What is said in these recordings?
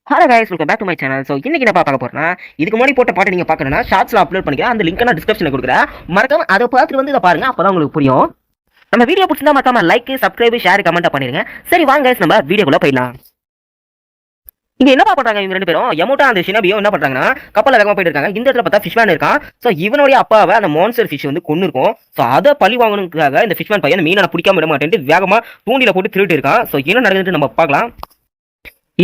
Hello guys, welcome back to my channel. So இன்னைக்கு என்ன பார்க்க போறேன்னா, இதுக்கு முன்னாடி போட்ட பாட்டு நீங்க பார்க்கணும்னா ஷார்ட்ஸ்ல அப்லோட் பண்ணிக்கிறேன். அந்த லிங்க் நான் டிஸ்கிரிப்ஷன்ல கொடுக்குறேன். மறக்காம அதை பார்த்துட்டு வந்து இதை பாருங்க, அப்பதான் உங்களுக்கு புரியும். நம்ம வீடியோ பிடிச்சிருந்தா மறக்காம லைக், சப்ஸ்கிரைப், ஷேர், கமெண்ட் பண்ணிருங்க. சரி வாங்க guys, நம்ம வீடியோக்குள்ள போயிடலாம். இங்க என்ன பண்றாங்க இவங்க ரெண்டு பேரும்? யமோட்டா அந்த ஷினபியும் என்ன பண்றாங்கன்னா, கப்பல்ல வேகமா போயிட்டு இருக்காங்க. இந்த இடத்துல பார்த்தா ஃபிஷ்மேன் இருக்கான். ஸோ இவனுடைய அப்பாவை அந்த மான்ஸ்டர் ஃபிஷ் வந்து கொன்னு இருக்கும். ஸோ அதை பழி வாங்கணுக்காக இந்த ஃபிஷ்மேன் பையன் மீனை பிடிக்காம விட மாட்டேன்ட்டு வேகமா தூண்டில போட்டு திருட்டு இருக்கான். ஸோ என்ன நடக்குதுன்னு நம்ம பார்க்கலாம்.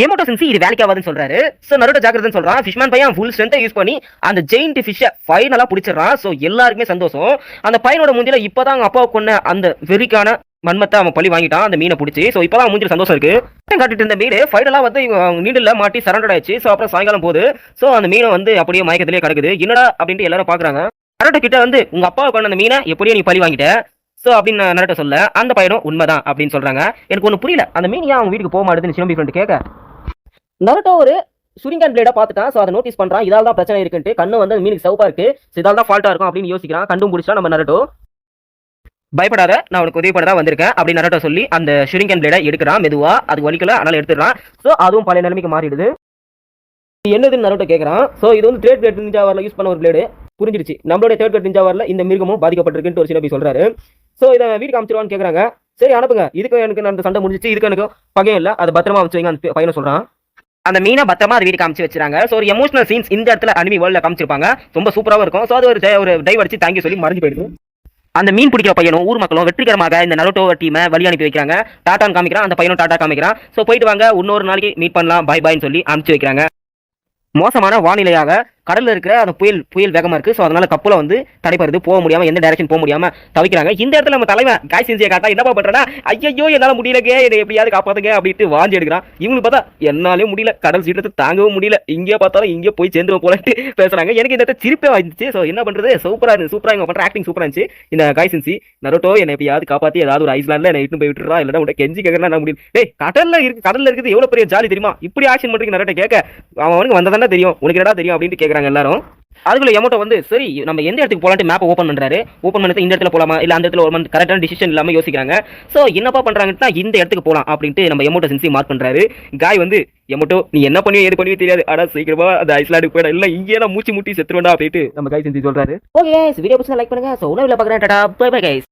ஏமோட்டோ சென்சி இது வேலைக்கு ஆகாதுன்னு சொல்றாரு. சோ நருட்டோ ஜாக்கிரதைன்னு சொல்றான். ஃபிஷ்மேன் பையன் ஃபுல் ஸ்ட்ரென்த்தை யூஸ் பண்ணி அந்த ஜெயிண்ட் ஃபிஷ்ஷை ஃபைனலா பிடிச்சிடறான். சோ எல்லாருக்குமே சந்தோஷம். அந்த பையனோட மூஞ்சில இப்பதான் அவங்க அப்பாவை கொன்ன அந்த வெறிக்கான மன்மத்தை அவன் பழி வாங்கிட்டான் அந்த மீனை பிடிச்சி. சோ இப்பதான் மூஞ்சில சந்தோஷம் இருக்கு. காட்டிட்டு இருந்த மீன் ஃபைனலா வந்து நீண்டல மாட்டி சரண்டர் ஆயிடுச்சு. சோ அப்புறம் சாயங்காலம் போகுது. சோ அந்த மீனை வந்து அப்படியே மயக்கத்திலேயே கிடக்குது. என்னடா அப்படின்ட்டு எல்லாரும் பாக்குறாங்க. நருட்டோ கிட்ட வந்து உங்க அப்பாவை கொண்ட அந்த மீனை எப்படியோ நீ பழி வாங்கிட்ட. சோ அப்படின்னு நருட்டோ சொல்ல, அந்த பையனும் உண்மைதான் அப்படின்னு சொல்றாங்க. எனக்கு ஒண்ணு புரியல, அந்த மீன் ஏன் அவங்க வீட்டுக்கு போக மாட்டேதுன்னு ஷினோபி ஃப்ரெண்ட் கேட்க, நருட்டோ ஒரு சுரிங்கன் பிளேடா பார்த்துட்டான். ஸோ அதை நோட்டீஸ் பண்றான். இதால தான் பிரச்சனை இருக்குன்ட்டு. கண்ணு வந்து மீனுக்கு சவுப்பா இருக்கு. இதால தான் ஃபால்ட்டா இருக்கும் அப்படின்னு யோசிக்கிறான். கண்டும் பிடிச்சா நம்ம நருட்டோ. பயப்படாத, நான் உனக்கு உதவி பண்ண தான் வந்திருக்கேன் அப்படின்னு நருட்டோ சொல்லி அந்த சுரிங்கன் பிளேடை எடுக்கிறான். மெதுவா அது வலிக்கல, அதனால எடுத்துடுறான். ஸோ அதுவும் பழைய நிலைமைக்கு மாறிடுது. என்னதுன்னு நருட்டோ கேட்கறான். ஸோ இது வந்து தேர்ட் கிரேட் நிஞ்சா வார்ல யூஸ் பண்ண ஒரு பிளேடு. புரிஞ்சிருச்சு, நம்மளுடைய தேர்ட் கிரேட் நிஞ்சா வார்ல இந்த மிருகமும் பாதிக்கப்பட்டிருக்குன்னு ஒரு சினபி சொல்றாரு. ஸோ இதை வீட்டுக்கு அமைச்சிருவான்னு கேட்கறாங்க. சரி அனுப்புங்க, இதுக்கு எனக்கு அந்த சண்டை முடிஞ்சிச்சு, இதுக்கு எனக்கு பகையும் இல்லை, அதை பத்திரமா வச்சு வைங்க அந்த பையனை சொல்றான். அந்த மீனை பத்திரமா அது வீட்டுக்கு காமிச்சு வச்சிருக்காங்க. ஸோ ஒரு எமோஷனல் சீன்ஸ் இந்த இடத்துல அனிமி வேர்ல்ட்ல காமிச்சிருப்பாங்க. ரொம்ப சூப்பராகவும் இருக்கும். ஸோ அது ஒரு டைவ் அடிச்சு தேங்க்யூ சொல்லி மறைஞ்சு போயிடுது. அந்த மீன் பிடிக்கிற பையனும் ஊர் மக்களும் வெற்றிகரமாக இந்த நருட்டோ டீமை வழி அனுப்பி வைக்கிறாங்க. டாட்டான்னு காமிக்கிறான். அந்த பையனும் டாட்டா காமிக்கிறான். ஸோ போயிட்டு வாங்க, இன்னொரு நாளைக்கு மீட் பண்ணலாம், பை பாய்ன்னு சொல்லி அனுப்பிச்சு வைக்கிறாங்க. மோசமான வானிலையாக கடல்ல இருக்கிற அந்த புயல் வேகமா இருக்கு. ஸோ அதனால கப்பலை வந்து தடைப்படுது, போக முடியாம எந்த டைரக்ஷன் போக முடியாம தவிக்கிறாங்க. இந்த இடத்துல நம்ம தலைவன் காய் செஞ்சியை காட்டா என்னப்பா பண்றா, ஐயோ என்னால முடியலங்க, என்னை எப்படியாவது காப்பாத்துங்க அப்படின்ட்டு வாஞ்சி எடுக்கிறான். இவங்களுக்கு பார்த்தா என்னாலே முடியல, கடல் சீட்டத்தை தாங்கவும் முடியல, இங்கே பார்த்தாலும் இங்கே போய் சேர்ந்துரும் போலட்டு பேசுறாங்க. எனக்கு இந்த சிரிப்பே வந்துச்சு. ஸோ என்ன பண்றது, சூப்பரா இவங்க பண்ற ஆக்டிங் சூப்பரா இருந்துச்சு. இந்த காய் செஞ்சி நருட்டோ என்னை எப்படியாவது காப்பாத்தி ஏதாவது ஒரு ஐஸ்லாண்ட்ல என்னை இட்டு போய் விட்டுறா, இல்லைன்னா உன்னை கெஞ்சி கேட்கறா முடியும். டேய் கடல்ல இருக்குது எவ்வளவு பெரிய ஜாலி தெரியுமா, இப்படி ஆக்ஷன் பண்றீங்க நருட்டோ கேட்க, அவனுக்கு வந்ததானே தெரியும், உனக்கு என்னடா தெரியும் அப்படின்ட்டு கேட்கறாங்க எல்லாரும். அதுக்குள்ள யமோட்டோ வந்து சரி நம்ம எந்த இடத்துக்கு போலான்ட்டு மேப்பை ஓப்பன் பண்றாரு. ஓப்பன் பண்ணிட்டு இந்த இடத்துல போலாமா இல்ல அந்த இடத்துல ஒரு கரெக்டான டிசிஷன் இல்லாம யோசிக்கிறாங்க. சோ என்னப்பா பண்றாங்கன்னா இந்த இடத்துக்கு போலாம் அப்படின்ட்டு நம்ம யமோட்டோ சென்சி மார்க் பண்றாரு. காய் வந்து யமோட்டோ நீ என்ன பண்ணுவீங்க ஏது பண்ணுவீங்க தெரியாது, ஆனா சீக்கிரமா அந்த ஐஸ்லாண்டுக்கு போயிடா, இல்ல இங்கே நான் மூச்சு முட்டி செத்துருவேண்டா அப்படின்ட்டு நம்ம காய் சென்சி சொல்றாரு. ஓகே வீடியோ பிடிச்சா லைக் பண்ணுங்க. சோ உணவுல பாக்குறேன். Tata bye bye guys.